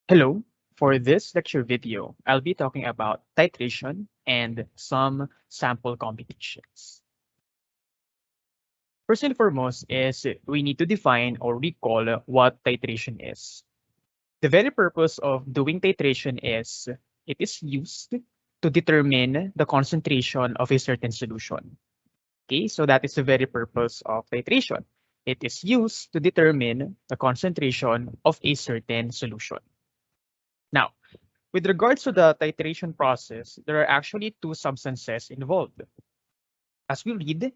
Hello. For this lecture video, I'll be talking about titration and some sample computations. First and foremost is we need to define or recall what titration is. The very purpose of doing titration is it is used to determine the concentration of a certain solution. Okay, so that is the very purpose of titration. It is used to determine the concentration of a certain solution. Now, with regards to the titration process, there are actually two substances involved. As we read,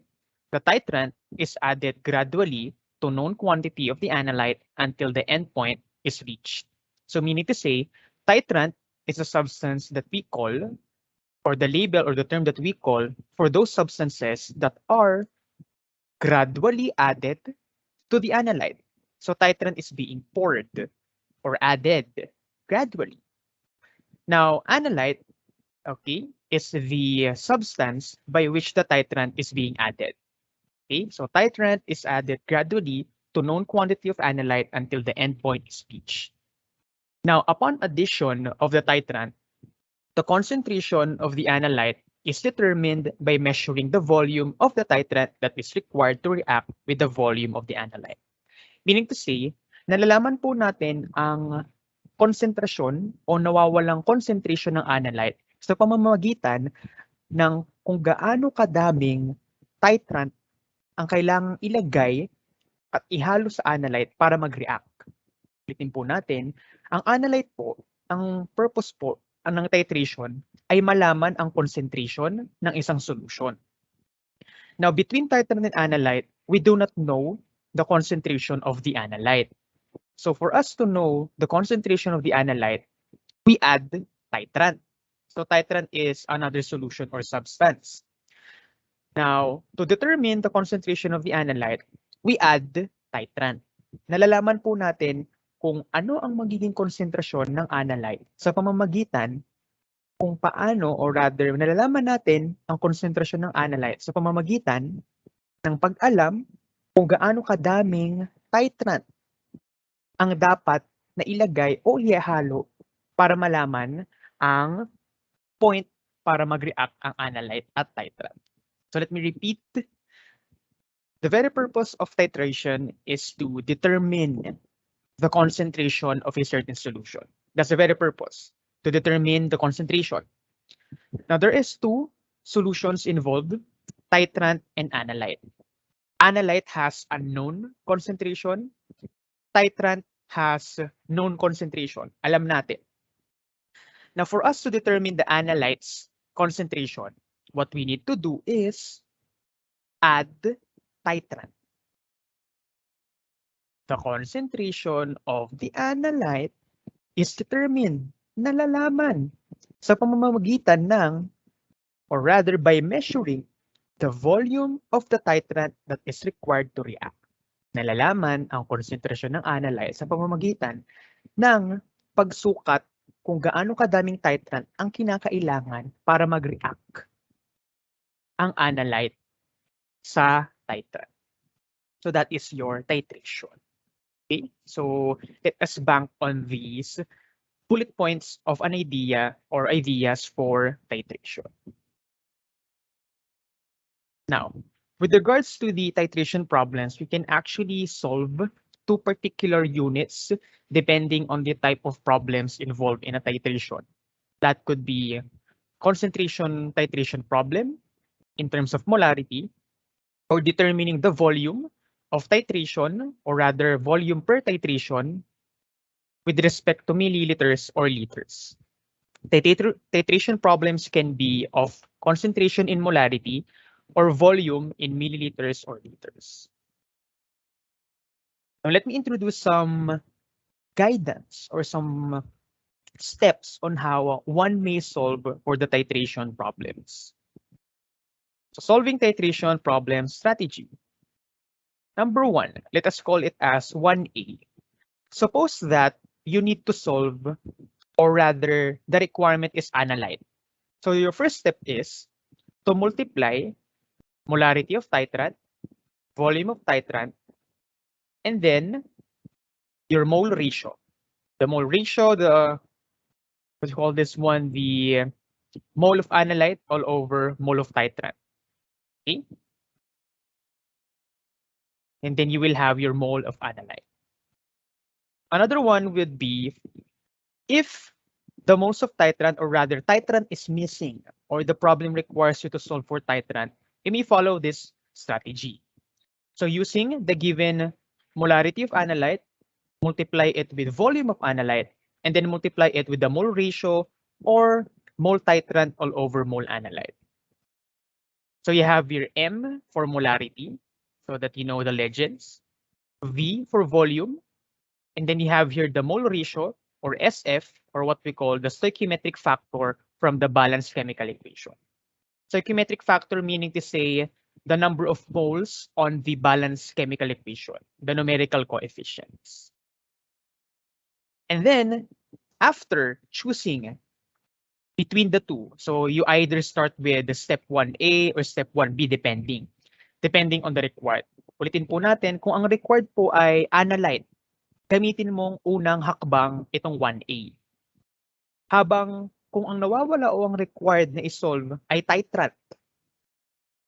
the titrant is added gradually to known quantity of the analyte until the endpoint is reached. So meaning to say, titrant is a substance that we call, or the label or the term that we call for those substances that are gradually added to the analyte. So titrant is being poured or added gradually. Now, analyte, okay, is the substance by which the titrant is being added. Okay, so titrant is added gradually to known quantity of analyte until the endpoint is reached. Now, upon addition of the titrant, the concentration of the analyte is determined by measuring the volume of the titrant that is required to react with the volume of the analyte. Meaning to say, nalalaman po natin ang konsentrasyon o nawawalang concentration ng analyte sa pamamagitan ng kung gaano kadaming titrant ang kailangang ilagay at ihalo sa analyte para mag-react. Ulitin po natin, ang analyte po, ang purpose po ng titration ay malaman ang concentration ng isang solution. Now, between titrant and analyte, we do not know the concentration of the analyte. So for us to know the concentration of the analyte, we add titrant. So titrant is another solution or substance. Now, to determine the concentration of the analyte, we add titrant. Nalalaman po natin kung ano ang magiging konsentrasyon ng analyte sa pamamagitan kung paano or rather nalalaman natin ang konsentrasyon ng analyte sa pamamagitan ng pag-alam kung gaano kadaming titrant ang dapat na ilagay o ihalo para malaman ang point para mag-react ang analyte at titrant. So let me repeat. The very purpose of titration is to determine the concentration of a certain solution. That's the very purpose, to determine the concentration. Now there is two solutions involved, titrant and analyte. Analyte has a known concentration, titrant has known concentration. Alam natin. Now, for us to determine the analyte's concentration, what we need to do is add titrant. The concentration of the analyte is determined, nalalaman, sa pamamagitan ng, or rather by measuring the volume of the titrant that is required to react. Nalalaman ang konsentrasyon ng analyte sa pamamagitan ng pagsukat kung gaano kadaming titrant ang kinakailangan para mag-react ang analyte sa titrant. So that is your titration. Okay, so let us bank on these bullet points of an idea or ideas for titration. Now, with regards to the titration problems, we can actually solve two particular units depending on the type of problems involved in a titration. That could be concentration titration problem in terms of molarity, or determining the volume of titration, or rather volume per titration with respect to milliliters or liters. Titration problems can be of concentration in molarity or volume in milliliters or liters. Now, let me introduce some guidance or some steps on how one may solve for the titration problems. So, solving titration problem strategy. Number one, let us call it as 1A. Suppose that you need to solve, or rather, the requirement is analyte. So, your first step is to multiply molarity of titrant, volume of titrant, and then your mole ratio. the mole ratio, what you call this one, the mole of analyte all over mole of titrant. Okay? And then you will have your mole of analyte. Another one would be if the moles of titrant, or rather titrant is missing, or the problem requires you to solve for titrant, you may follow this strategy. So using the given molarity of analyte, multiply it with volume of analyte, and then multiply it with the mole ratio or mole titrant all over mole analyte. So you have your M for molarity, so that you know the legends, V for volume, and then you have here the mole ratio, or SF, or what we call the stoichiometric factor from the balanced chemical equation. Stoichiometric factor meaning to say the number of moles on the balanced chemical equation, the numerical coefficients. And then after choosing between the two, so you either start with the step 1A or step 1B depending on the required. Ulitin po natin, kung ang required po ay analyte, gamitin mong unang hakbang itong 1A. Habang kung ang nawawala o ang required na isolve ay titrant,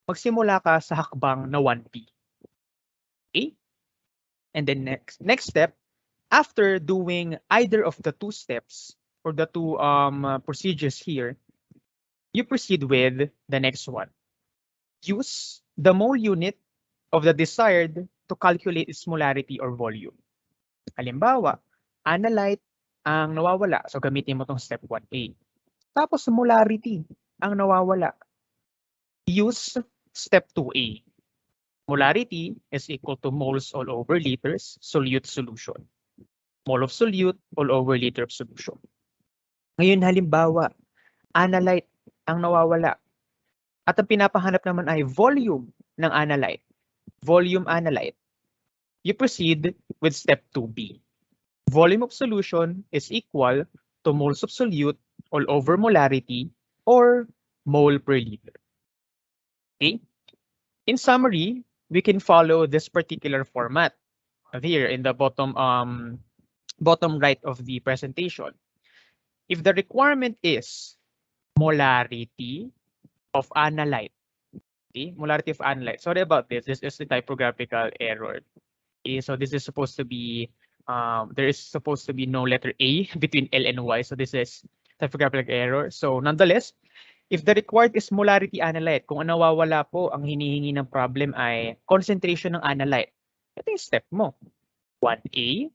magsimula ka sa hakbang na 1B. Okay? And then next step, after doing either of the two steps or the two procedures here, you proceed with the next one. Use the mole unit of the desired to calculate its molarity or volume. Halimbawa, analyte ang nawawala. So gamitin mo tong step 1A. Tapos molarity ang nawawala. Use step 2A. Molarity is equal to moles all over liters, solute solution. Mole of solute all over liter of solution. Ngayon halimbawa, analyte ang nawawala. At ang pinapahanap naman ay volume ng analyte. Volume analyte. You proceed with step 2B. Volume of solution is equal to moles of solute all over molarity or mole per liter. Okay? In summary, we can follow this particular format here in the bottom right of the presentation. If the requirement is molarity of analyte, okay, molarity of analyte. Sorry about this. This is the typographical error. Okay, so this is supposed to be there is supposed to be no letter A between L and Y. So this is typographical error. So nonetheless, if the required is molarity analyte, kung ang nawawala po, ang hinihingi ng problem ay concentration ng analyte. Ito yung step mo. 1A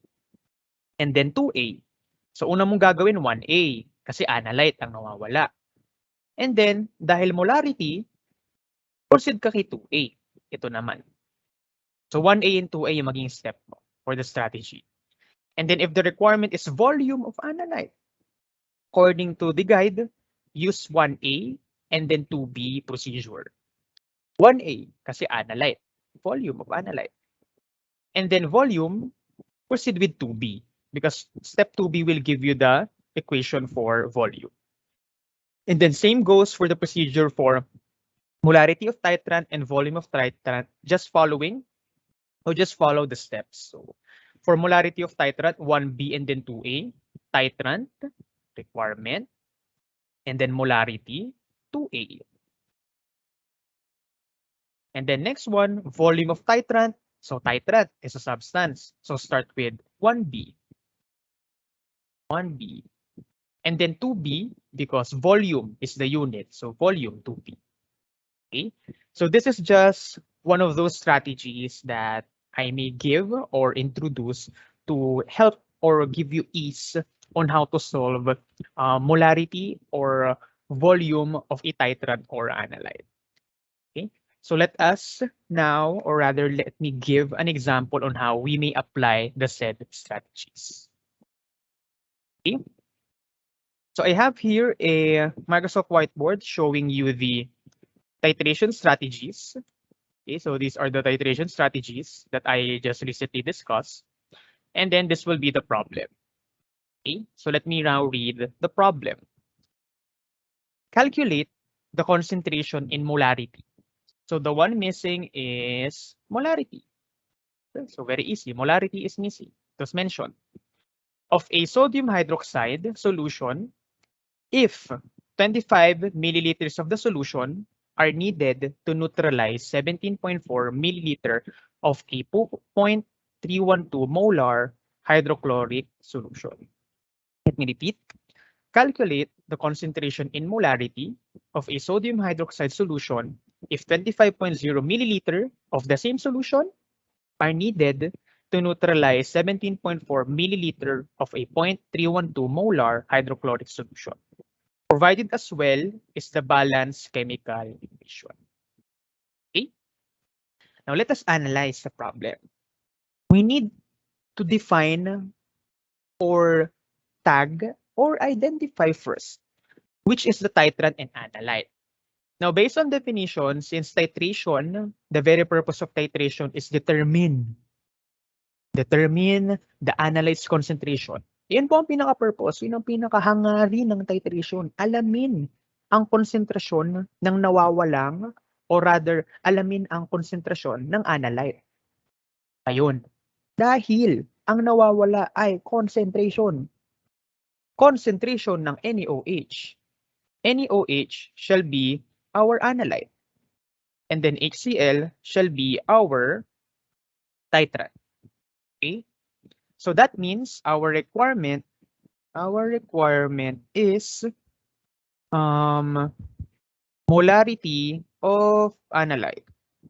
and then 2A. So una mong gagawin 1A kasi analyte ang nawawala. And then dahil molarity, proceed ka kay 2A. Ito naman. So 1A and 2A yung maging step mo for the strategy. And then if the requirement is volume of analyte, according to the guide, use 1A and then 2B procedure. 1A kasi analyte, volume of analyte. And then volume, proceed with 2B because step 2B will give you the equation for volume. And then same goes for the procedure for molarity of titrant and volume of titrant, just follow the steps. So for molarity of titrant, 1B and then 2A, titrant, requirement, and then molarity, 2A. And then next one, volume of titrant. So titrant is a substance. So start with 1B. 1B. And then 2B because volume is the unit. So volume 2B. Okay. So this is just one of those strategies that I may give or introduce to help or give you ease on how to solve molarity or volume of a titrant or analyte. Okay. So let us now, or rather let me give an example on how we may apply the said strategies. Okay. So I have here a Microsoft whiteboard showing you the titration strategies. Okay, so these are the titration strategies that I just recently discussed. And then this will be the problem. Okay, so let me now read the problem. Calculate the concentration in molarity. So the one missing is molarity. So very easy. Molarity is missing. It was mentioned. of a sodium hydroxide solution if 25 milliliters of the solution are needed to neutralize 17.4 milliliter of a 0.312 molar hydrochloric solution. Let me repeat. Calculate the concentration in molarity of a sodium hydroxide solution if 25.0 milliliter of the same solution are needed to neutralize 17.4 milliliter of a 0.312 molar hydrochloric solution. Provided as well is the balanced chemical equation. Okay? Now let us analyze the problem. We need to define or tag or identify first which is the titrant and analyte. Now, based on definition, since titration, the very purpose of titration is determine the analyte's concentration. Yan po ang pinaka-purpose, yun ang pinaka-hangarin ng titration. Alamin ang konsentrasyon ng nawawalang or rather, alamin ang konsentrasyon ng analyte. Ayun. Dahil ang nawawala ay concentration. Concentration ng NaOH. NaOH shall be our analyte. And then HCl shall be our titrant. Okay? So that means our requirement is molarity of analyte.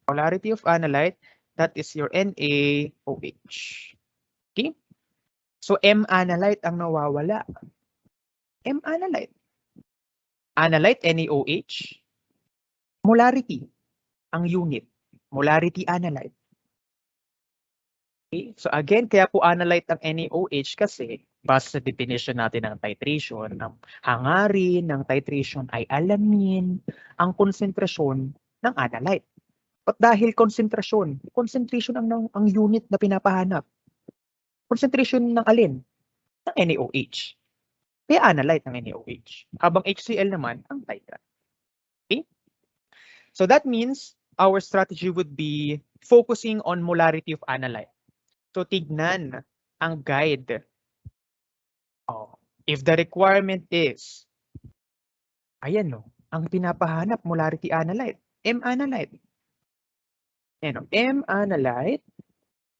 Molarity of analyte, that is your NaOH. Okay? So M analyte ang nawawala. M analyte. Analyte NaOH. Molarity ang unit. Molarity analyte. Okay? So again, kaya po analyte ang NaOH kasi base sa definition natin ng titration, ang hangarin ng titration ay alamin ang konsentrasyon ng analyte. At dahil concentration ang unit na pinapahanap. Concentration ng alin? Ng NaOH. Kaya analyte ang NaOH. Habang HCl naman ang titrant. Okay? So that means our strategy would be focusing on molarity of analyte. So tignan ang guide. If the requirement is, ayan no, ang pinapahanap molarity analyte, M analyte. Ayan no, M analyte.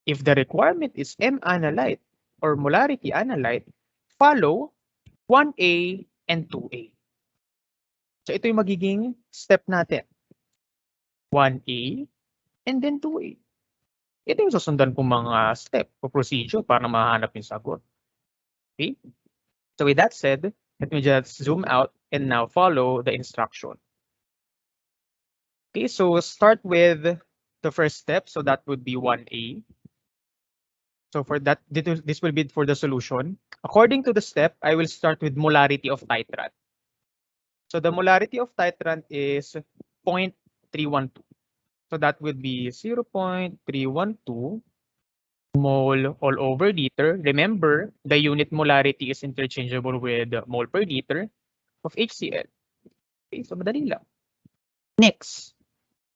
If the requirement is M analyte or molarity analyte, follow 1A and 2A. So ito yung magiging step natin. 1A and then 2A. Ito yung susundan kong mga step o procedure para mahanap yung sagot. Okay? So with that said, let me just zoom out and now follow the instruction. Okay, so start with the first step. So that would be 1A. So for that, this will be for the solution. According to the step, I will start with molarity of titrant. So the molarity of titrant is 0.312. So that would be 0.312 mole all over liter. Remember, the unit molarity is interchangeable with mole per liter of HCl. Okay, so madali lang. Next,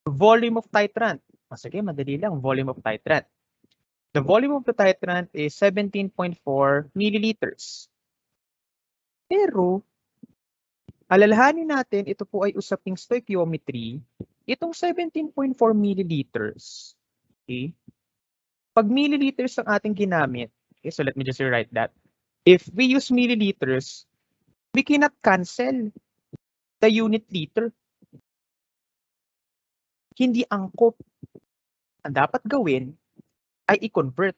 volume of titrant. Sige, madali lang, volume of titrant. The volume of the titrant is 17.4 milliliters. Pero, alalahanin natin, ito po ay usaping stoichiometry. Itong 17.4 milliliters, okay? Pag milliliters ang ating ginamit, okay, so let me just rewrite that. If we use milliliters, we cannot cancel the unit liter. Hindi angkop. Ang dapat gawin ay i-convert.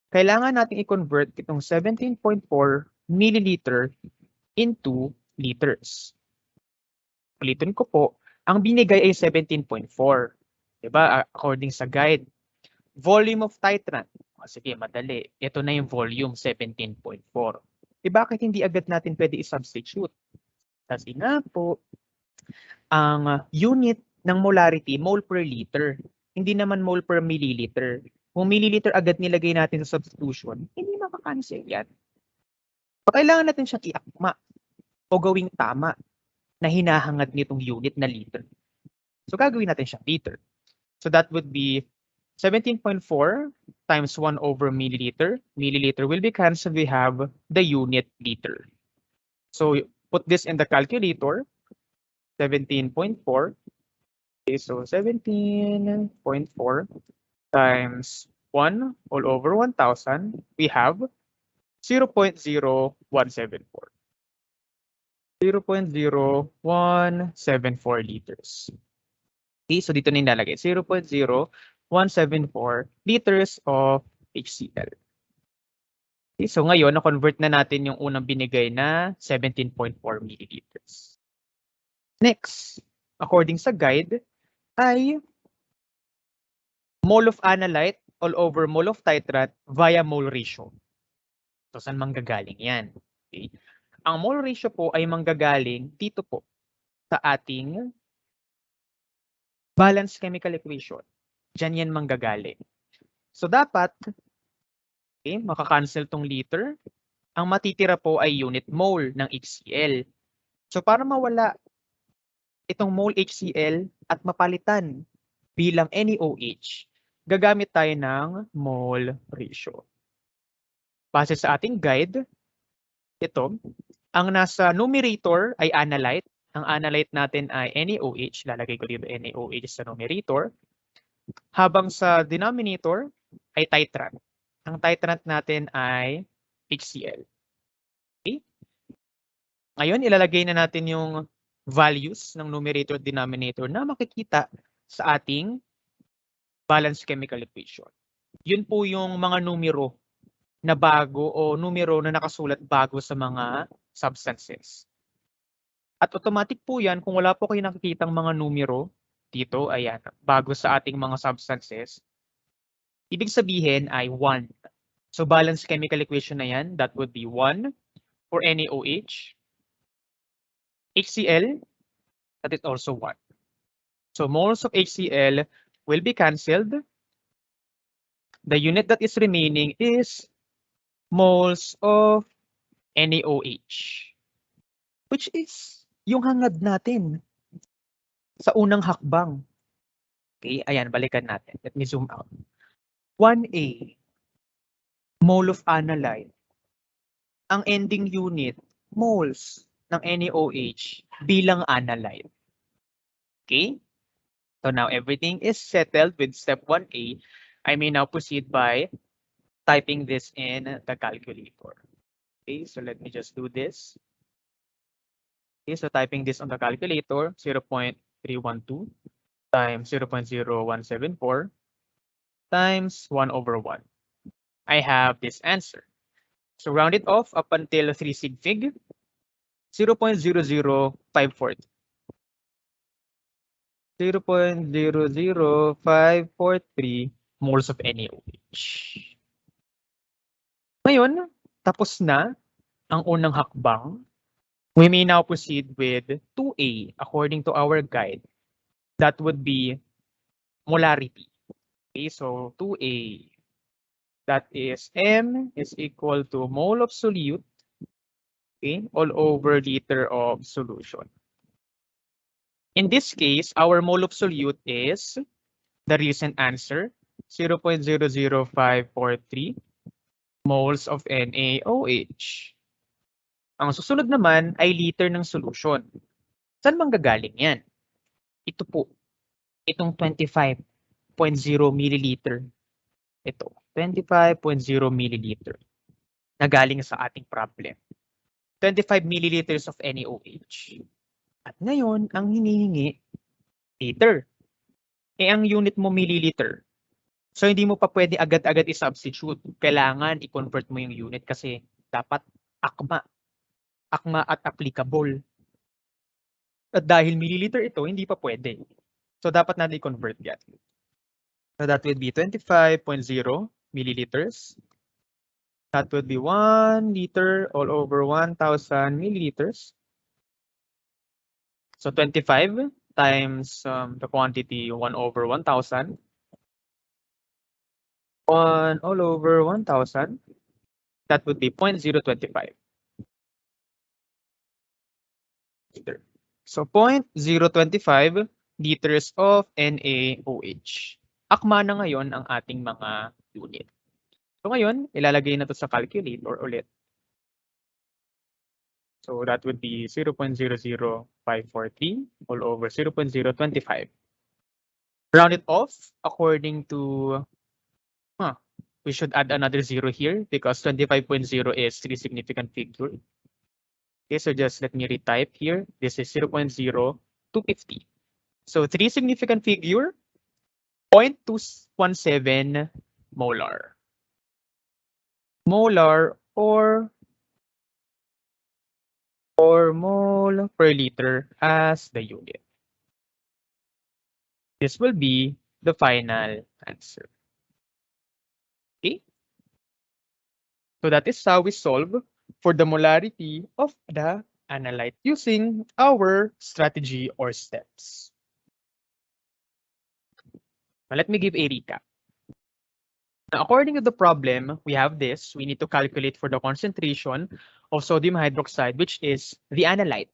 Kailangan natin i-convert itong 17.4 milliliter into liters. Ulitin ko po, ang binigay ay 17.4. Diba? According sa guide. Volume of titrant. Sige, madali. Ito na yung volume, 17.4. Bakit hindi agad natin pwede i-substitute? Kasi nga po, ang unit ng molarity, mole per liter. Hindi naman mole per milliliter. Kung milliliter agad nilagay natin sa substitution, hindi makakancel yan. So, kailangan natin siyang iakma o gawing tama na hinahangad nitong unit na liter. So gagawin natin siyang liter. So that would be 17.4 times 1 over milliliter. Milliliter will be cancelled. We have the unit liter. So put this in the calculator. 17.4. Okay, so 17.4 times 1 all over 1,000. We have 0.0174. 0.0174 liters. Okay, so dito na nilalagay 0.0174 liters of HCl. Okay, so ngayon, na-convert na natin yung unang binigay na 17.4 milliliters. Next, according sa guide, ay mole of analyte all over mole of titrate via mole ratio. So, saan manggagaling yan? Okay. Ang mole ratio po ay manggagaling dito po sa ating balanced chemical equation. Diyan yan manggagaling. So, dapat, okay, makakancel tong liter. Ang matitira po ay unit mole ng HCl. So, para mawala itong mole HCl at mapalitan bilang NaOH, gagamit tayo ng mole ratio. Base sa ating guide, ito, ang nasa numerator ay analyte. Ang analyte natin ay NaOH. Lalagay ko dito NaOH sa numerator. Habang sa denominator ay titrant. Ang titrant natin ay HCl. Okay? Ngayon, ilalagay na natin yung values ng numerator at denominator na makikita sa ating balanced chemical equation. Yun po yung mga numero na bago o numero na nakasulat bago sa mga substances. At automatic po yan kung wala po kayo nakikitang mga numero dito, ayan, bago sa ating mga substances, ibig sabihin ay 1. So balanced chemical equation na yan, that would be 1 for NaOH. HCl, that is also 1. So moles of HCl will be cancelled. The unit that is remaining is moles of NaOH, which is yung hangad natin sa unang hakbang. Okay, ayan, balikan natin. Let me zoom out. 1A, mole of analyte. Ang ending unit, moles ng NaOH bilang analyte. Okay? So now everything is settled with step 1A. I may now proceed by typing this in the calculator. Okay, so let me just do this. Okay, so typing this on the calculator, 0.312 times 0.0174 times 1 over 1. I have this answer. So round it off up until 3 sig fig, 0.00543. 0.00543 moles of NaOH. Ngayon, tapos na ang unang hakbang. We may now proceed with 2A according to our guide. That would be molarity. Okay, so 2A, that is M is equal to mole of solute, okay, all over liter of solution. In this case, our mole of solute is the recent answer, 0.00543 moles of NaOH. Ang susunod naman ay liter ng solution. Saan manggagaling yan? Ito po, itong 25.0 milliliter. Ito, 25.0 milliliter na galing sa ating problem. 25 milliliters of NaOH. At ngayon, ang hinihingi, liter. Eh, ang unit mo milliliter. So, hindi mo pa pwede agad-agad i-substitute. Kailangan i-convert mo yung unit kasi dapat akma. Akma at applicable. At dahil milliliter ito, hindi pa pwede. So, dapat natin i-convert yan. So, that would be 25.0 milliliters. That would be 1 liter all over 1,000 milliliters. So 25 times the quantity 1 over 1,000. 1 all over 1,000. That would be 0.025. Liter. So 0.025 liters of NaOH. akma na ngayon ang ating mga unit. So ngayon, ilalagay na to sa calculator ulit. So that would be 0.00543 all over 0.025. Round it off according to, we should add another 0 here because 25.0 is 3 significant figure. Okay, so just let me retype here. This is 0.0250. So 3 significant figure, 0.217 molar. Molar or mole per liter as the unit. This will be the final answer. Okay? So that is how we solve for the molarity of the analyte using our strategy or steps. Now let me give a recap. Now, according to the problem, we have this. We need to calculate for the concentration of sodium hydroxide, which is the analyte.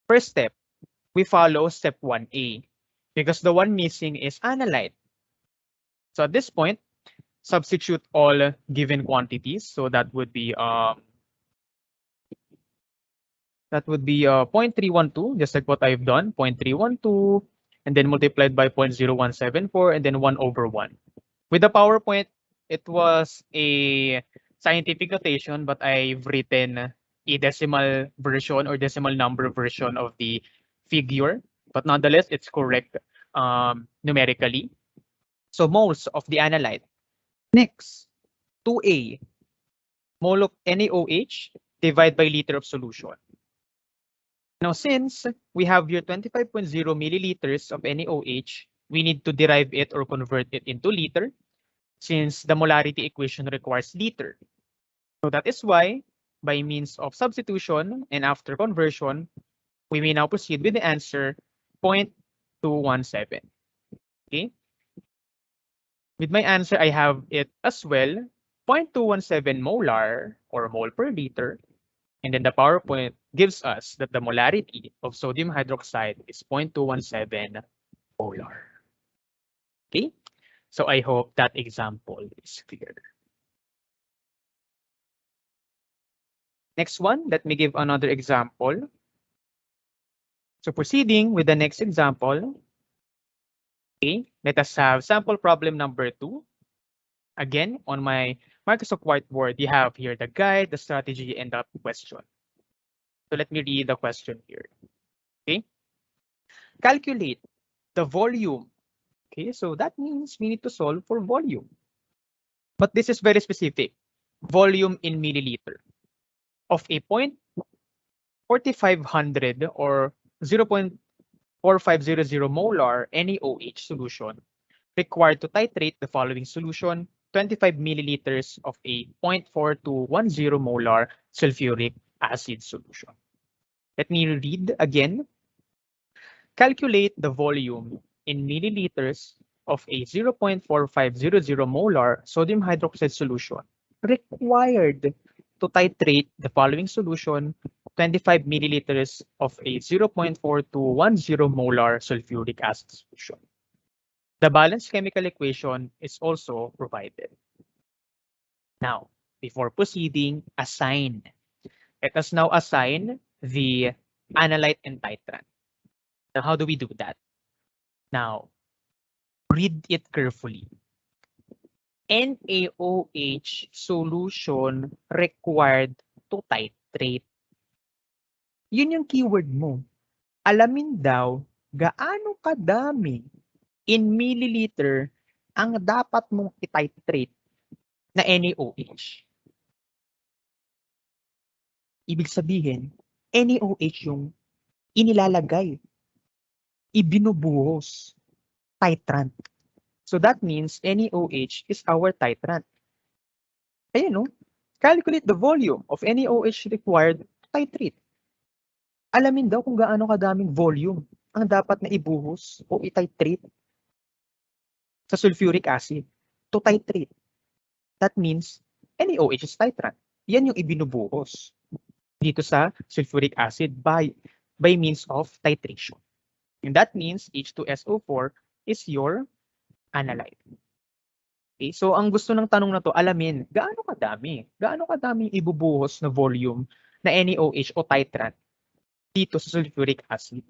First step, we follow step 1A because the one missing is analyte. So at this point, substitute all given quantities. So that would be 0.312, just like what I've done, 0.312, and then multiplied by 0.0174, and then 1 over 1. With the PowerPoint, it was a scientific notation, but I've written a decimal version or decimal number version of the figure. But nonetheless, it's correct numerically. So moles of the analyte. Next, 2A, mole of NaOH divided by liter of solution. Now, since we have here 25.0 milliliters of NaOH, we need to derive it or convert it into liter since the molarity equation requires liter. So that is why, by means of substitution and after conversion, we may now proceed with the answer 0.217. Okay? With my answer, I have it as well, 0.217 molar or mole per liter. And then the PowerPoint gives us that the molarity of sodium hydroxide is 0.217 molar. Okay? So I hope that example is clear. Next one, let me give another example. So proceeding with the next example, okay, let us have sample problem number 2. Again, on my Microsoft Whiteboard, you have here the guide, the strategy, and the question. So let me read the question here. Okay. Calculate the volume. Okay, so that means we need to solve for volume. But this is very specific. Volume in milliliter of a 0.4500 or 0.4500 molar NaOH solution required to titrate the following solution: 25 milliliters of a 0.4210 molar sulfuric acid solution. Let me read again. Calculate the volume in milliliters of a 0.4500 molar sodium hydroxide solution required to titrate the following solution: 25 milliliters of a 0.4210 molar sulfuric acid solution. The balanced chemical equation is also provided. Now, before proceeding, assign. Let us now assign the analyte and titrant. Now, how do we do that? Now, read it carefully. NaOH solution required to titrate. Yun yung keyword mo. Alamin daw gaano kadami in milliliter ang dapat mong i-titrate na NaOH. Ibig sabihin, NaOH yung inilalagay, ibinubuhos, titrant. So that means NaOH is our titrant. Ayan, no? Calculate the volume of NaOH required to titrate. Alamin daw kung gaano kadaming volume ang dapat na ibuhos o i-titrate sa sulfuric acid to titrate. That means NaOH is titrant. Yan yung ibinubuhos dito sa sulfuric acid by means of titration. And that means H2SO4 is your analyte. Okay, so ang gusto ng tanong na 'to, alamin gaano kadaming ibubuhos na volume na NaOH o titrant dito sa sulfuric acid.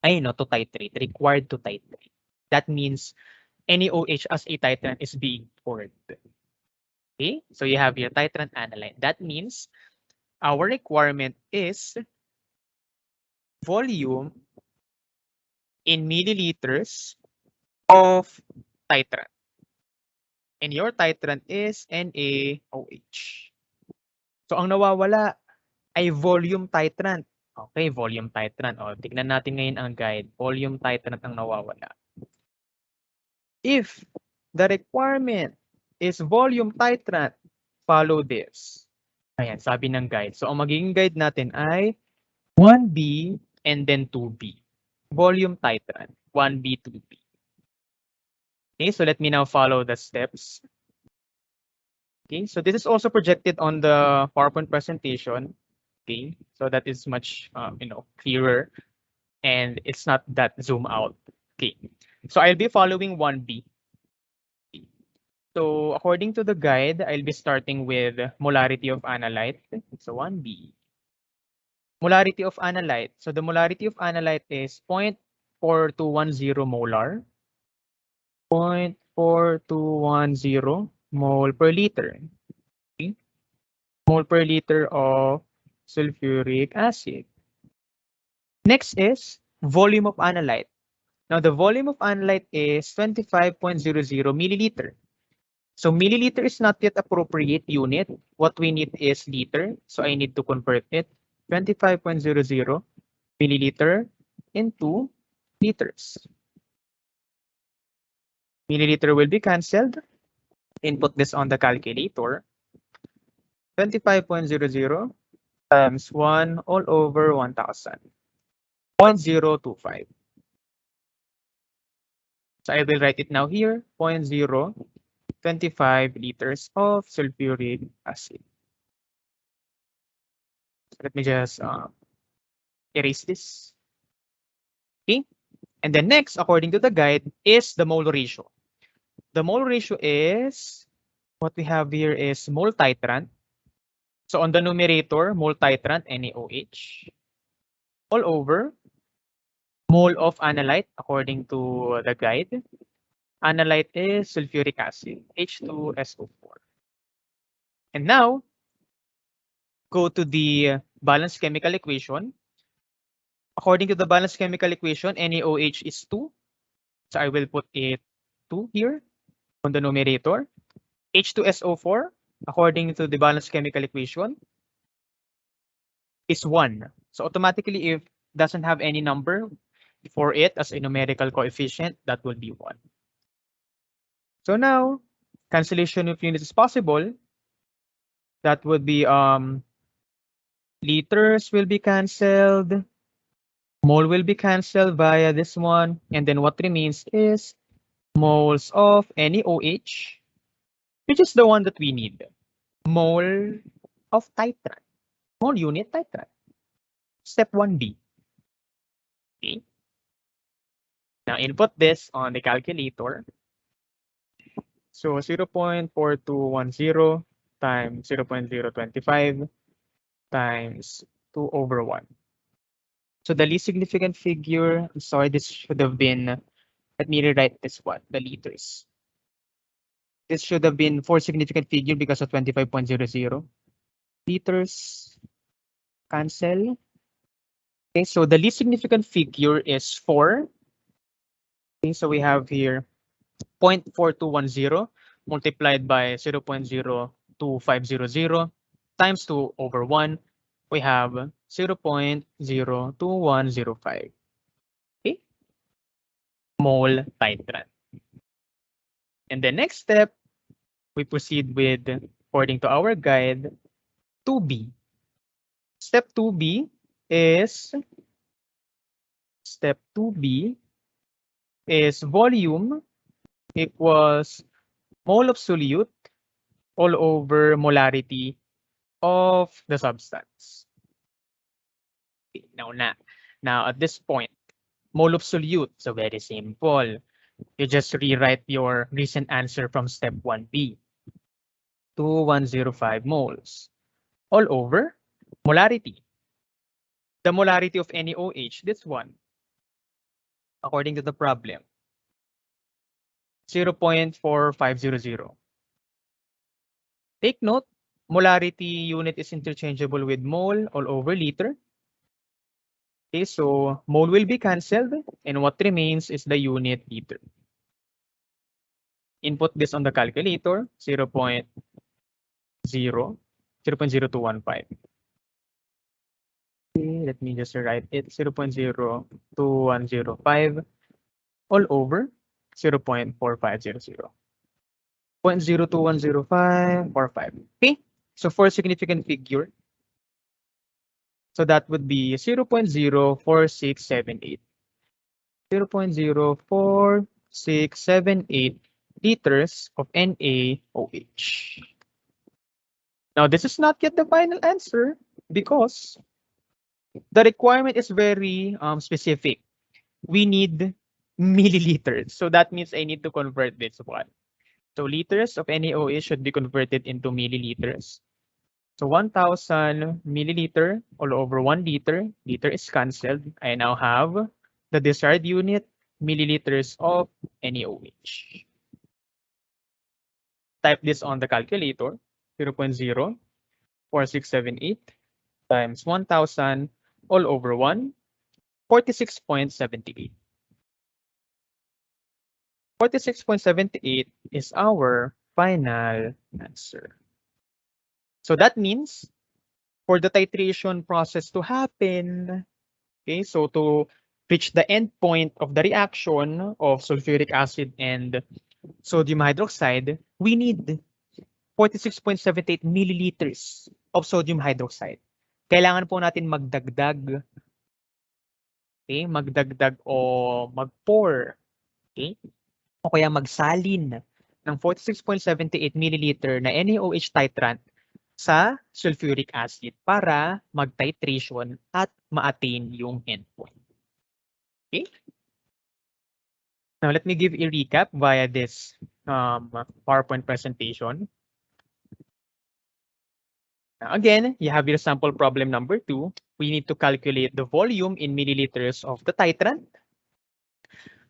Ay 'no, to titrate, required to titrate. That means NaOH as a titrant is being poured. Okay, so you have your titrant analyte. That means our requirement is volume in milliliters of titrant. And your titrant is NaOH. So ang nawawala ay volume titrant. Okay, volume titrant. O, tignan natin ngayon ang guide. Volume titrant ang nawawala. If the requirement is volume titrant, follow this. Ayan, sabi ng guide. So ang magiging guide natin ay 1B and then 2B. Volume titrant, 1B, 2B. Okay, so let me now follow the steps. Okay, so this is also projected on the PowerPoint presentation. Okay, so that is much clearer, and it's not that zoom out. Okay, so I'll be following 1B. Okay. So according to the guide, I'll be starting with molarity of analyte. So 1B. Molarity of analyte. So the molarity of analyte is 0.4210 molar. 0.4210 mole per liter. Okay. Mole per liter of sulfuric acid. Next is volume of analyte. Now the volume of analyte is 25.00 milliliter. So milliliter is not yet appropriate unit. What we need is liter. So I need to convert it. 25.00 milliliter into liters. Milliliter will be cancelled. Input this on the calculator. 25.00 times 1 all over 1000. 0.025. So I will write it now here. 0.025 liters of sulfuric acid. So let me just erase this. Okay. And then next, according to the guide, is the mole ratio. The mole ratio is, what we have here is mole titrant. So on the numerator, mole titrant, NaOH, all over mole of analyte, according to the guide. Analyte is sulfuric acid, H2SO4. And now, go to the balanced chemical equation. According to the balanced chemical equation, NaOH is 2. So I will put it 2 here on the numerator. H2SO4, according to the balanced chemical equation, is 1. So automatically, if doesn't have any number for it as a numerical coefficient, that will be 1. So now, cancellation of units is possible. That would be liters will be cancelled, mole will be cancelled via this one, and then what remains is moles of NaOH, which is the one that we need. Mole of titrant, mole unit titrant. Step 1B. Okay. Now input this on the calculator. So 0.4210 times 0.025 times 2 over 1. So the least significant figure, I'm sorry, this should have been, let me rewrite this one, the liters. This should have been 4 significant figure because of 25.00. Liters, cancel. Okay, so the least significant figure is 4. Okay, so we have here 0.4210 multiplied by 0.02500 times 2 over 1. We have 0.02105. Okay, mole titrant. And the next step, we proceed with, according to our guide, 2B. Step 2B is volume equals mole of solute all over molarity of the substance. Okay, now at this point, mole of solute, so very simple. You just rewrite your recent answer from step 1B. 2105 moles. All over molarity. The molarity of any OH, this one, according to the problem, 0.4500. Take note, molarity unit is interchangeable with mole all over liter. Okay, so mole will be cancelled, and what remains is the unit liter. Input this on the calculator, 0.0215. Okay, let me just write it, 0.02105 all over 0.4500. 0.02104545. Okay, so for a significant figure, so that would be 0.04678. 0.04678 liters of NaOH. Now, this is not yet the final answer because the requirement is very specific. We need milliliters. So that means I need to convert this one. So liters of NaOH should be converted into milliliters. So 1000 milliliter all over 1 liter. Liter is cancelled. I now have the desired unit, milliliters of NaOH. Type this on the calculator, 0.04678 times 1000 all over 1, 46.78. 46.78 is our final answer. So that means for the titration process to happen, okay, so to reach the end point of the reaction of sulfuric acid and sodium hydroxide, we need 46.78 milliliters of sodium hydroxide. Kailangan po natin magdagdag, okay, magdagdag o mag-pour, okay, o kaya magsalin ng 46.78 milliliter na NaOH titrant sa sulfuric acid para mag-titration at ma-attain yung endpoint. Okay? Now, let me give a recap via this PowerPoint presentation. Now, again, you have your sample problem number 2. We need to calculate the volume in milliliters of the titrant.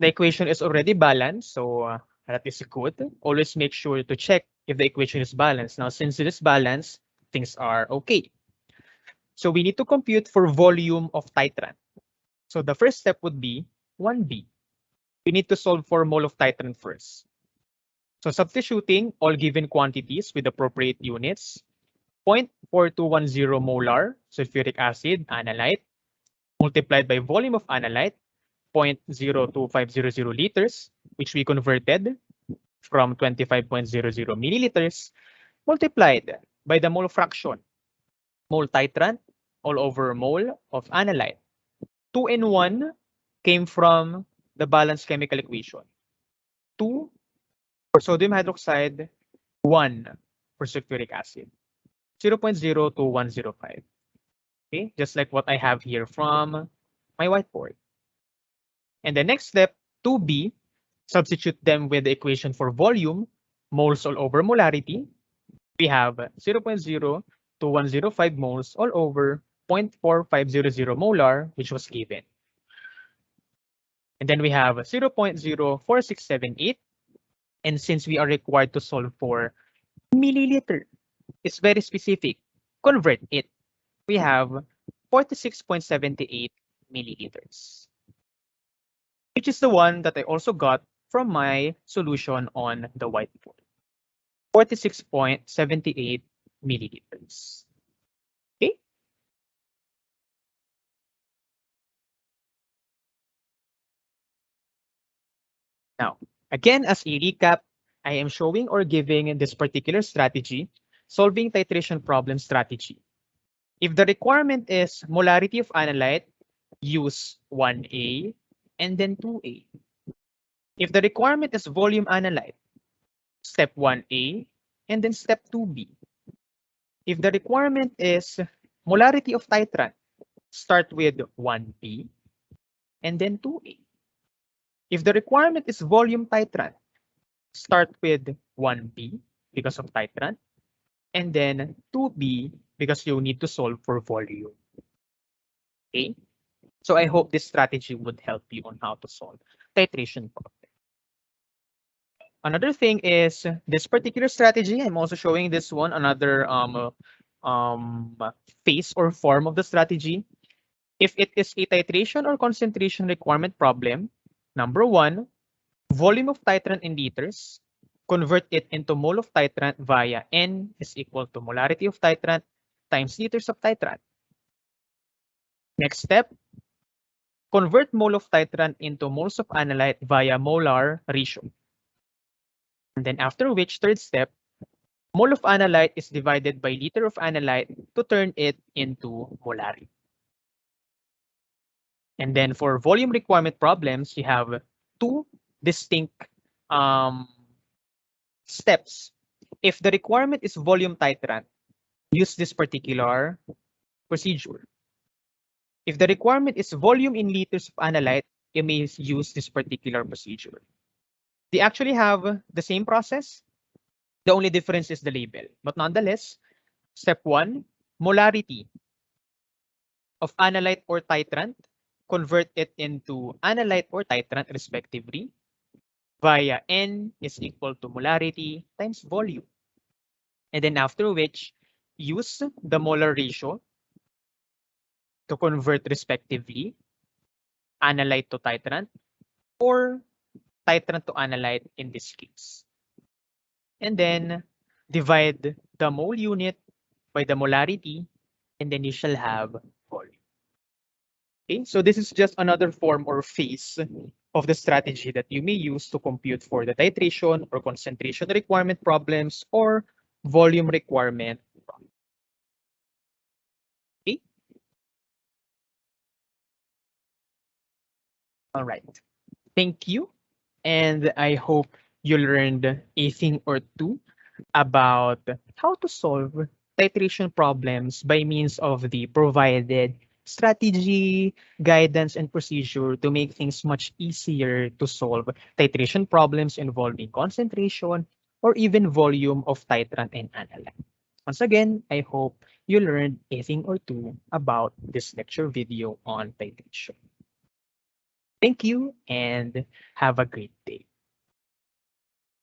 The equation is already balanced, so that is good. Always make sure to check if the equation is balanced. Now, since it is balanced, things are okay. So we need to compute for volume of titrant. So the first step would be 1B. We need to solve for mole of titrant first. So substituting all given quantities with appropriate units, 0.4210 molar sulfuric acid analyte multiplied by volume of analyte, 0.02500 liters, which we converted from 25.00 milliliters, multiplied by the mole fraction, mole titrant all over mole of analyte. 2 and 1 came from the balanced chemical equation. 2 for sodium hydroxide, 1 for sulfuric acid. 0.02105. Okay, just like what I have here from my whiteboard. And the next step, 2B, substitute them with the equation for volume, moles all over molarity. We have 0.02105 moles all over 0.4500 molar, which was given. And then we have 0.04678. And since we are required to solve for milliliter, it's very specific. Convert it. We have 46.78 milliliters, which is the one that I also got from my solution on the whiteboard. 46.78 milliliters. Okay. Now, again, as a recap, I am showing or giving this particular strategy, solving titration problem strategy. If the requirement is molarity of analyte, use 1A and then 2A. If the requirement is volume analyte, step 1A and then step 2B. If the requirement is molarity of titrant, start with 1B and then 2A. If the requirement is volume titrant, start with 1B because of titrant, and then 2B because you need to solve for volume. Okay? So I hope this strategy would help you on how to solve titration problem. Another thing is this particular strategy. I'm also showing this one, another phase or form of the strategy. If it is a titration or concentration requirement problem, number one, volume of titrant in liters, convert it into mole of titrant via N is equal to molarity of titrant times liters of titrant. Next step, convert mole of titrant into moles of analyte via molar ratio. And then after which, third step, mole of analyte is divided by liter of analyte to turn it into molarity. And then for volume requirement problems, you have two distinct steps. If the requirement is volume titrant, use this particular procedure. If the requirement is volume in liters of analyte, you may use this particular procedure. They actually have the same process. The only difference is the label. But nonetheless, step one, molarity of analyte or titrant, convert it into analyte or titrant respectively via N is equal to molarity times volume. And then after which, use the molar ratio to convert respectively analyte to titrant or titrant to analyte in this case. And then divide the mole unit by the molarity, and then you shall have volume. Okay, so this is just another form or phase of the strategy that you may use to compute for the titration or concentration requirement problems or volume requirement. Okay. All right. Thank you. And I hope you learned a thing or two about how to solve titration problems by means of the provided strategy, guidance, and procedure to make things much easier to solve titration problems involving concentration or even volume of titrant and analyte. Once again, I hope you learned a thing or two about this lecture video on titration. Thank you and have a great day.